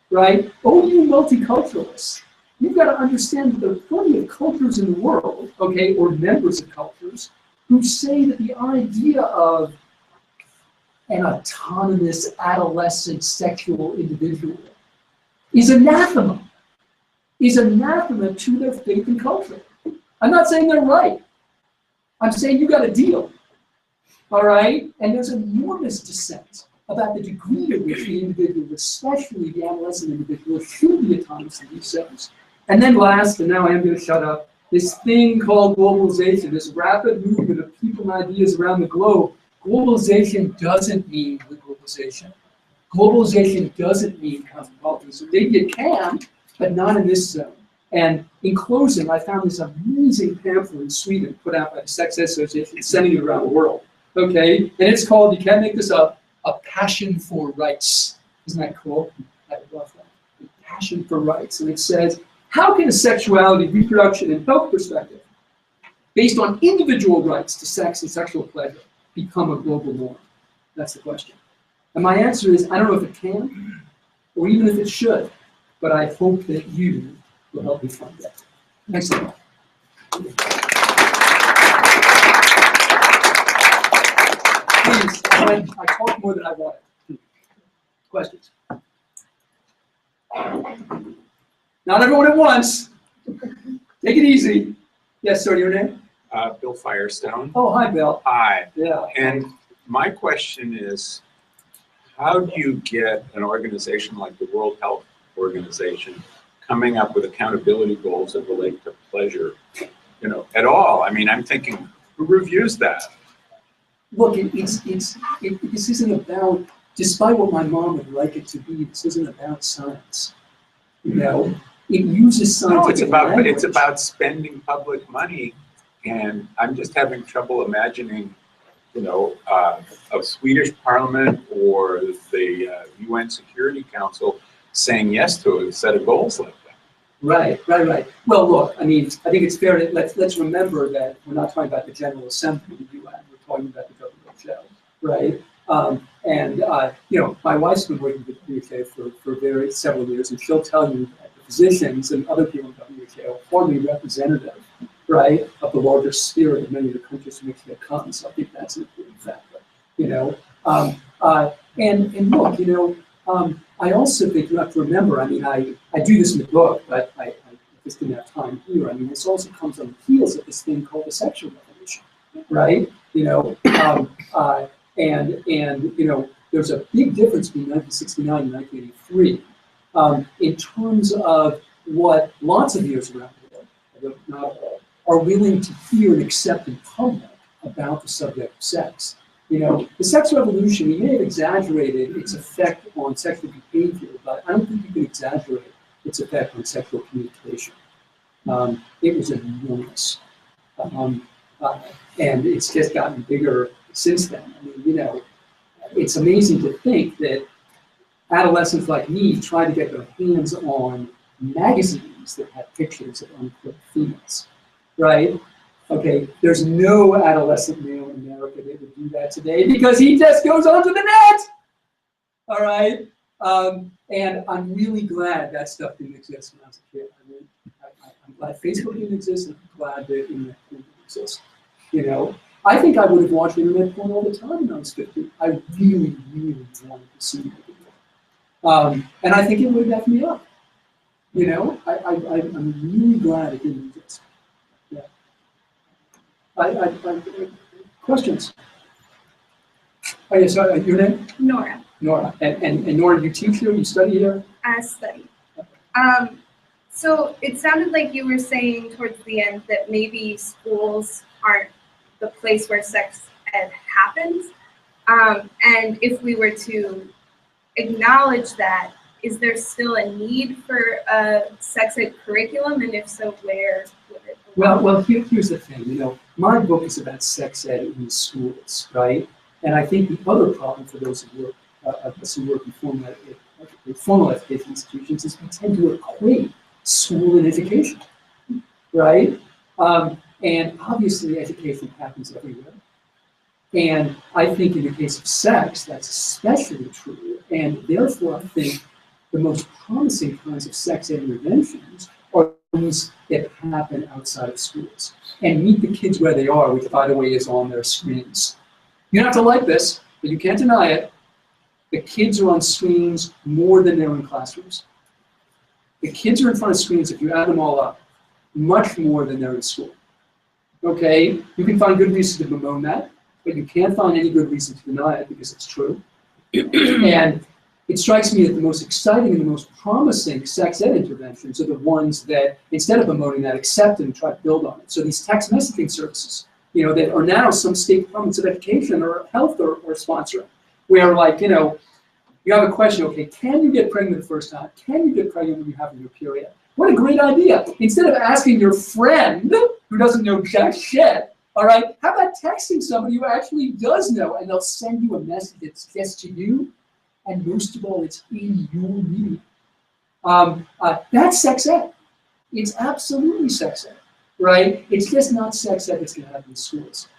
right? Oh, you multiculturalists, you've got to understand that there are plenty of cultures in the world, okay, or members of cultures, who say that the idea of an autonomous adolescent sexual individual is anathema to their faith and culture. I'm not saying they're right. I'm saying you got a deal, all right? And there's enormous dissent about the degree to which the individual, especially the adolescent individual, should be autonomous in these settings. And then last, and now I am going to shut up, this thing called globalization, this rapid movement of people and ideas around the globe. Globalization doesn't mean globalization. Globalization doesn't mean cosmopolitanism. Maybe it can, but not in this zone. And in closing, I found this amazing pamphlet in Sweden put out by the Sex Ed Association, sending it around the world. Okay, and it's called, you can't make this up, A Passion for Rights. Isn't that cool? I love that. A Passion for Rights. And it says, how can a sexuality, reproduction, and health perspective, based on individual rights to sex and sexual pleasure, become a global norm? That's the question. And my answer is, I don't know if it can, or even if it should, but I hope that you will help me find that. Thanks a lot. I talked more than I wanted. Questions? Not everyone at once. Take it easy. Yes, sir, your name? Bill Firestone. Oh, hi, Bill. Hi. Yeah. And my question is, how do you get an organization like the World Health Organization coming up with accountability goals that relate to pleasure, at all? I mean, I'm thinking, who reviews that? Look, this isn't about, despite what my mom would like it to be, this isn't about science. It uses scientific language. It's about spending public money, and I'm just having trouble imagining, a Swedish Parliament or the UN Security Council saying yes to a set of goals like that. Right. Well, look, I mean, I think it's fair to let's remember that we're not talking about the General Assembly of the UN. We're talking about the WHO, right? My wife's been working with the WHO for several years, and she'll tell you that the physicians and other people in the WHO are hardly representative, right, of the larger spirit of many of the countries from which they come. So I think that's an important factor, And look, I also think you have to remember, I mean, I do this in the book, but I just didn't have time here. I mean, this also comes on the heels of this thing called the sexual revolution, right? There's a big difference between 1969 and 1983 in terms of what lots of viewers around the world, not all, are willing to hear and accept in public about the subject of sex. The sex revolution, we may have exaggerated its effect on sexual behavior, but I don't think you can exaggerate its effect on sexual communication. It was enormous. And it's just gotten bigger since then. I mean, it's amazing to think that adolescents like me try to get their hands on magazines that have pictures of unquote females, right? Okay, there's no adolescent male in America that would do that today because he just goes onto the net, all right? And I'm really glad that stuff didn't exist when I was a kid. I mean, I'm glad Facebook didn't exist, and I'm glad that internet didn't exist. I think I would have watched internet porn all the time when I was 50. I really, really wanted to see it. And I think it would have left me up. I'm really glad it didn't exist. Yeah. Questions? Oh, yes, your name? Nora. Nora. And Nora, you teach here? You study here? I study. So it sounded like you were saying towards the end that maybe schools aren't the place where sex ed happens. And if we were to acknowledge that, is there still a need for a sex ed curriculum? And if so, where would it belong? Well, here's the thing. My book is about sex ed in schools, right? And I think the other problem for those who work in formal education institutions is we tend to equate school and education, right? And obviously education happens everywhere. And I think in the case of sex, that's especially true. And therefore, I think the most promising kinds of sex ed interventions are things that happen outside of schools and meet the kids where they are, which, by the way, is on their screens. You don't have to like this, but you can't deny it. The kids are on screens more than they're in classrooms. The kids are in front of screens, if you add them all up, much more than they're in school. Okay, you can find good reasons to bemoan that, but you can't find any good reason to deny it because it's true. And it strikes me that the most exciting and the most promising sex ed interventions are the ones that, instead of bemoaning that, accept it and try to build on it. So these text messaging services, that are now some state departments of education or health or sponsoring, where you have a question, okay, can you get pregnant the first time? Can you get pregnant when you have your period? What a great idea. Instead of asking your friend who doesn't know jack shit, all right, how about texting somebody who actually does know, and they'll send you a message that's just to you, and most of all, it's in your medium. That's sex ed. It's absolutely sex ed, right? It's just not sex ed that's going to happen in schools.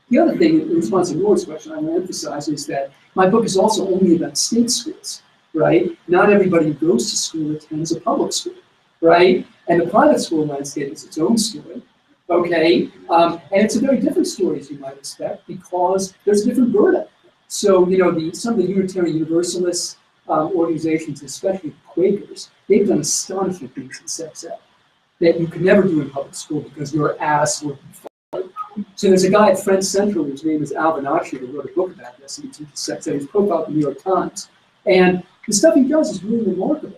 The other thing, in response to Laura's question, I want to emphasize is that my book is also only about state schools, right? Not everybody who goes to school attends a public school, right? And the private school landscape is its own story, okay? And it's a very different story, as you might expect, because there's a different burden. So, some of the Unitarian Universalist organizations, especially Quakers, they've done astonishing things in sex ed that you could never do in public school because your ass would be fired. So there's a guy at Friends Central whose name is Al Bonacci who wrote a book about this, and he teaches sex ed. He's profiled in the New York Times. And the stuff he does is really remarkable.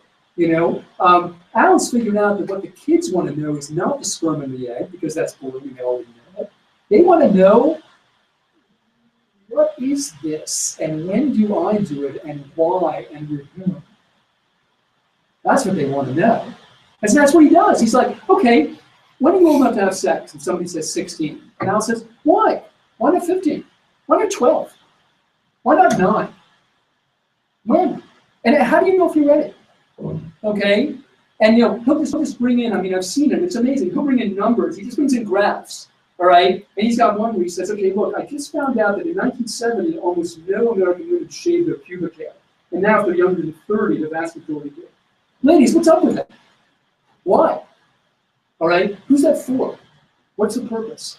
Al's figured out that what the kids want to know is not the sperm and the egg, because that's boring, they already know it. They want to know, what is this, and when do I do it, and why, and with whom? That's what they want to know. And so that's what he does. He's like, okay, when are you old enough to have sex? And somebody says 16. And Al says, why? Why not 15? Why not 12? Why not 9? When? And how do you know if you're ready? Okay? And he'll just bring in, I've seen it, it's amazing. He'll bring in numbers, he just brings in graphs, all right? And he's got one where he says, okay, look, I just found out that in 1970, almost no American women shaved their pubic hair. And now if they're younger than 30, the vast majority do. Ladies, what's up with that? Why? All right, who's that for? What's the purpose?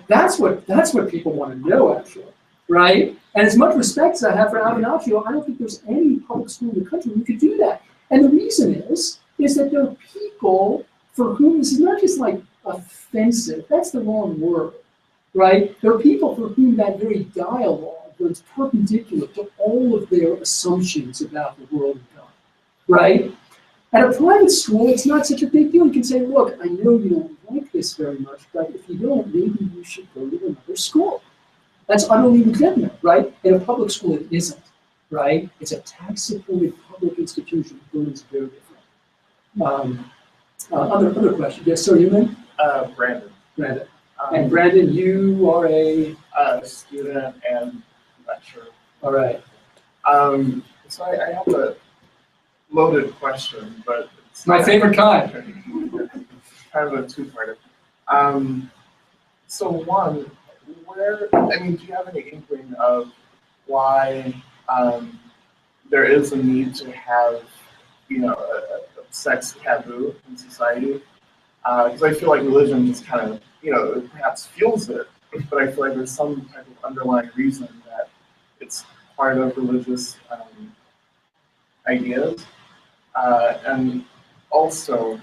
That's what people want to know, actually, right? And as much respect as I have for Al Bonacci, I don't think there's any public school in the country who could do that. And the reason is that there are people for whom this is not just like offensive, that's the wrong word, right? There are people for whom that very dialogue runs perpendicular to all of their assumptions about the world and God, right? At a private school, it's not such a big deal. You can say, look, I know you don't like this very much, but if you don't, maybe you should go to another school. That's utterly legitimate, right? In a public school, it isn't, right? It's a tax-supported public institution. It's very different. Other question. Yes, sir, you mean? Brandon. Brandon. And Brandon, you are a student and lecturer. All right. So I have a loaded question, but it's my favorite kind. Kind of a two-parter. So one, do you have any inkling of why there is a need to have, a sex taboo in society? Because I feel like religion just kind of, perhaps fuels it, but I feel like there's some type of underlying reason that it's part of religious ideas. And also,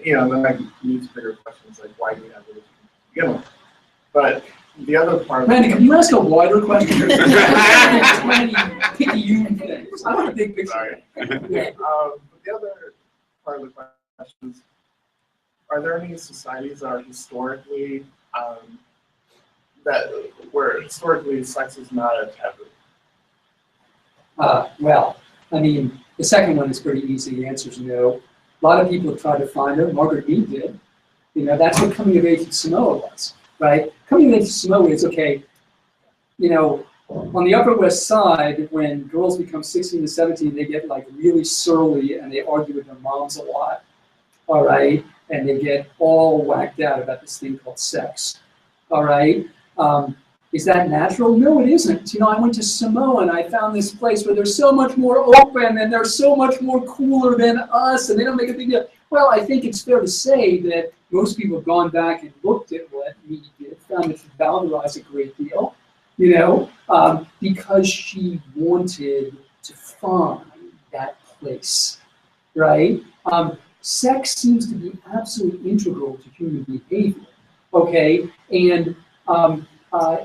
then I need to bigger questions like why do you have religion to begin with? But the other part. Randy, can you ask a wider question? Picky you things. I want a big picture. Sorry. But the other part of the question is, are there any societies that are historically where historically sex is not a taboo? Well, the second one is pretty easy. The answer is no. A lot of people have tried to find it. Margaret Mead did. That's what coming of age in Samoa was, right? Coming of age in Samoa is, okay, on the Upper West Side, when girls become 16 to 17, they get like really surly and they argue with their moms a lot, all right? And they get all whacked out about this thing called sex, all right? Is that natural? No, it isn't. I went to Samoa and I found this place where they're so much more open and they're so much more cooler than us and they don't make a big deal. Well, I think it's fair to say that most people have gone back and looked at what Mead did, found that she valorized a great deal, because she wanted to find that place, right? Sex seems to be absolutely integral to human behavior, okay? And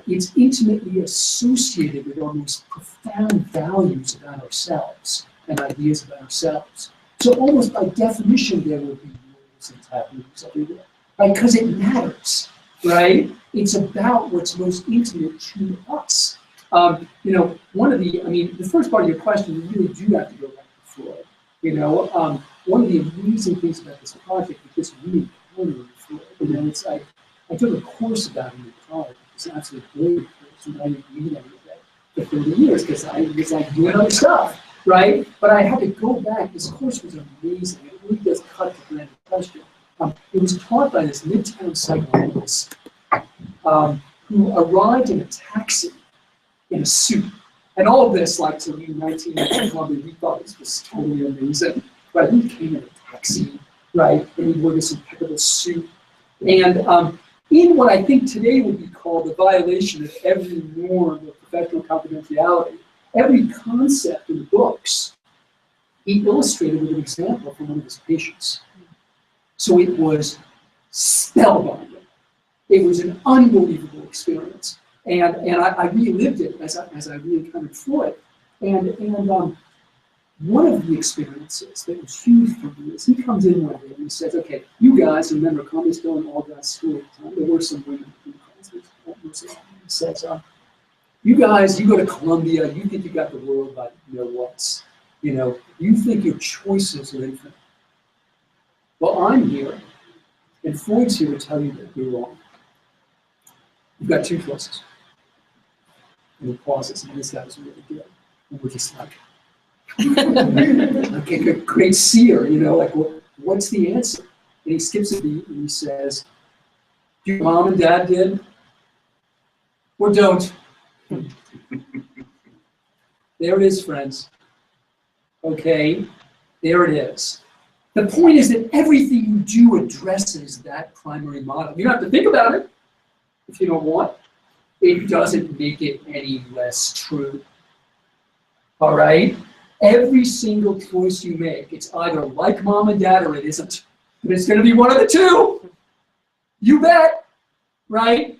it's intimately associated with our most profound values about ourselves and ideas about ourselves. So almost by definition, there will be rules and taboos everywhere, right? Because it matters, right? It's about what's most intimate to us. One of the first part of your question, you really do have to go back to Freud. One of the amazing things about this project is just really cornering Freud. It's like, I took a course about him in college. It's an absolutely brilliant course, and I didn't read any of it for 30 years because I was like doing other stuff, right? But I had to go back. This course was amazing. It really does cut to the question. It was taught by this midtown psychoanalyst who arrived in a taxi in a suit. And all of this, like to me, 1991, we thought this was totally amazing. Right? He came in a taxi, right? And he wore this impeccable suit. And in what I think today would be called a violation of every norm of professional confidentiality, every concept in the books, he illustrated with an example from one of his patients. So it was spellbinding. It was an unbelievable experience. And I relived it as I re-encountered Freud. And one of the experiences that was huge for me is he comes in one day and he says, okay, you guys, remember, Columbia still an all-guys school at the time. There were some women in classes. He says, you guys, you go to Columbia, you think you got the world by what's. You think your choices are infinite. Well, I'm here, and Freud's here to tell you that you're wrong. You've got two choices. And he pauses, and this guy was really good. And we're just like, like a great seer, like what's the answer? And he skips a beat and he says, do your mom and dad did? Or don't? There it is, friends. Okay, there it is. The point is that everything you do addresses that primary model. You don't have to think about it if you don't want. It doesn't make it any less true. All right? Every single choice you make, it's either like mom and dad or it isn't. But it's going to be one of the two. You bet. Right?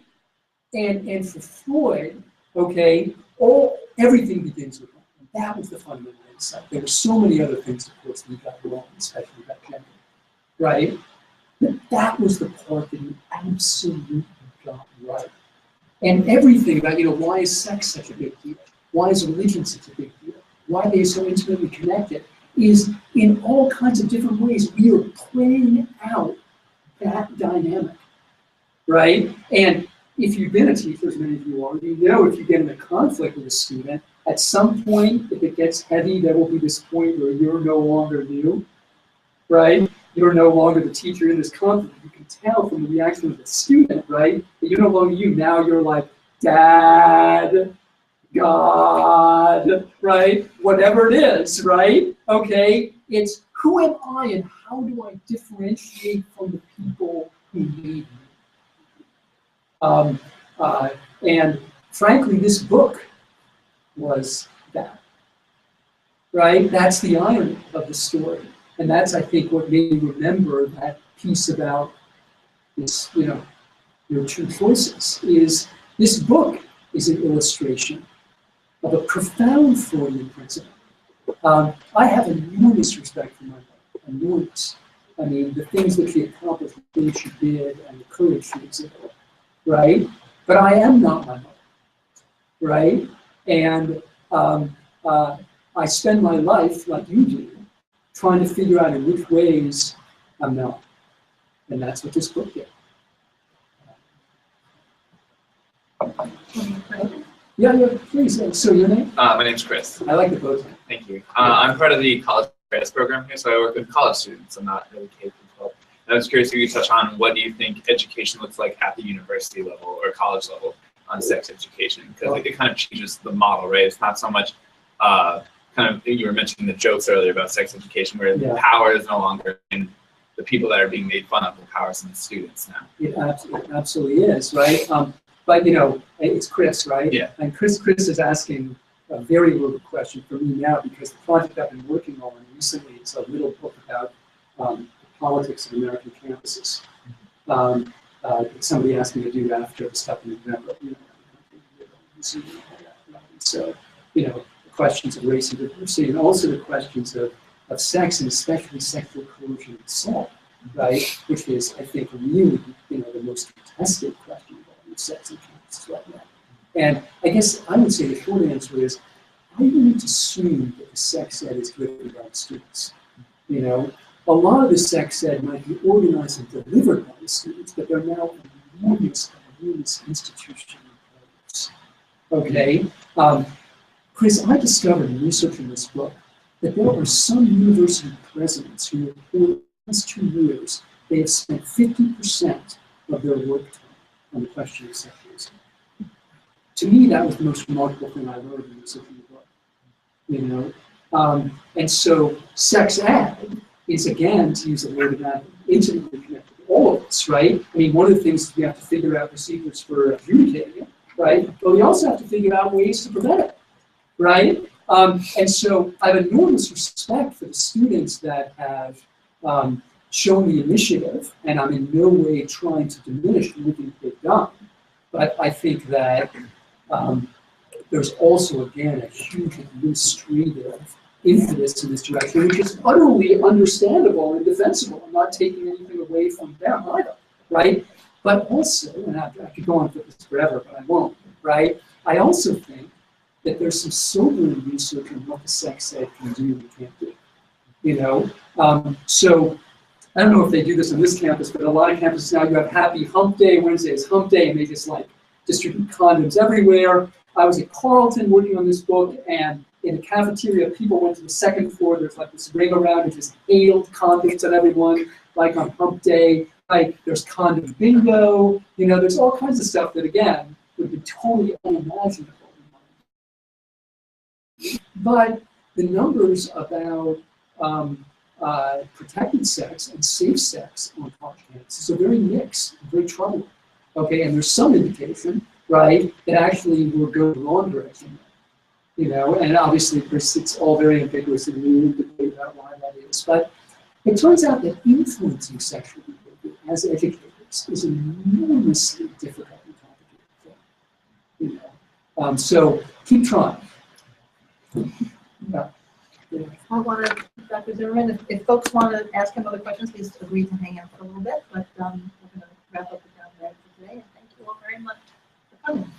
And for Freud, okay, everything begins with one. And that was the fundamental insight. There were so many other things, of course, we got wrong, especially about gender. Right? But that was the part that he absolutely got right. And everything about, why is sex such a big deal? Why is religion such a big deal? Why they are so intimately connected is in all kinds of different ways we are playing out that dynamic, right? And if you've been a teacher, as many of you are, if you get in a conflict with a student, at some point, if it gets heavy, there will be this point where you're no longer you, right? You're no longer the teacher in this conflict. You can tell from the reaction of the student, right? That you're no longer you. Now you're like, Dad, God, right? Whatever it is, right? Okay, it's who am I and how do I differentiate from the people who need me? And frankly, this book was that, right? That's the irony of the story. And that's, I think, what made me remember that piece about this, your true choices, is this book is an illustration of a profound Freudian principle. I have enormous respect for my mother, enormous. I mean, the things that she accomplished, the things she did, and the courage she exhibited, right? But I am not my mother, right? And I spend my life, like you do, trying to figure out in which ways I'm not. And that's what this book did. Yeah, please. So your name? My name's Chris. I like the both. Thank you. I'm part of the college credits program here, so I work with college students. I'm not really K-12. I was curious if you could touch on what do you think education looks like at the university level or college level on sex education? Because it kind of changes the model, right? It's not so much kind of, you were mentioning the jokes earlier about sex education where the power is no longer in the people that are being made fun of, the power is in the students now. It absolutely is, right? But it's Chris, right? Yeah. And Chris is asking a very loaded question for me now because the project I've been working on recently is a little book about the politics of American campuses. Somebody asked me to do after the stuff in November. So, the questions of race and diversity, and also the questions of sex, and especially sexual coercion and assault, right? Which is, I think, really, the most contested question about sex and campuses right now. And I guess I would say the short answer is, I wouldn't assume that the sex ed is driven by the students. A lot of the sex ed might be organized and delivered by the students, but they're now enormous institutional players. Okay? Chris, I discovered in researching this book that there are some university presidents who report in the last 2 years they have spent 50% of their work time on the question of sexualism. To me, that was the most remarkable thing I learned in researching the book. And so sex ed is, again, to use the word of that, intimately connected to all of us, right? I mean, one of the things we have to figure out procedures for adjudicating it, right? But we also have to figure out ways to prevent it, right? And so I have enormous respect for the students that have shown the initiative, and I'm in no way trying to diminish anything they've done. But I think that there's also, again, a huge administrative impetus in this direction, which is utterly understandable and defensible. I'm not taking anything away from them either, right? But also, and I could go on with this forever, but I won't, right? I also think that there's some sobering research on what the sex ed can do and can't do. You know, so I don't know if they do this on this campus, but a lot of campuses now you have Happy Hump Day. Wednesday is Hump Day, and they just like distribute condoms everywhere. I was at Carleton working on this book, and in the cafeteria, people went to the second floor. There's like this ring around and just hailed condoms at everyone, like on Hump Day. Like there's condom bingo. You know, there's all kinds of stuff that again would be totally unimaginable. But the numbers about protected sex and safe sex on college campuses are very mixed, very troubling. Okay, and there's some indication, right, that actually will go the wrong direction. You know, and obviously it's all very ambiguous and we need to debate about why that is. But it turns out that influencing sexual behavior as educators is an enormously difficult and complicated thing. You know, so keep trying. Yeah. I want to, Dr. Zimmerman, if folks want to ask him other questions, please agree to hang out for a little bit. But we're going to wrap up the down for today. And thank you all very much for coming.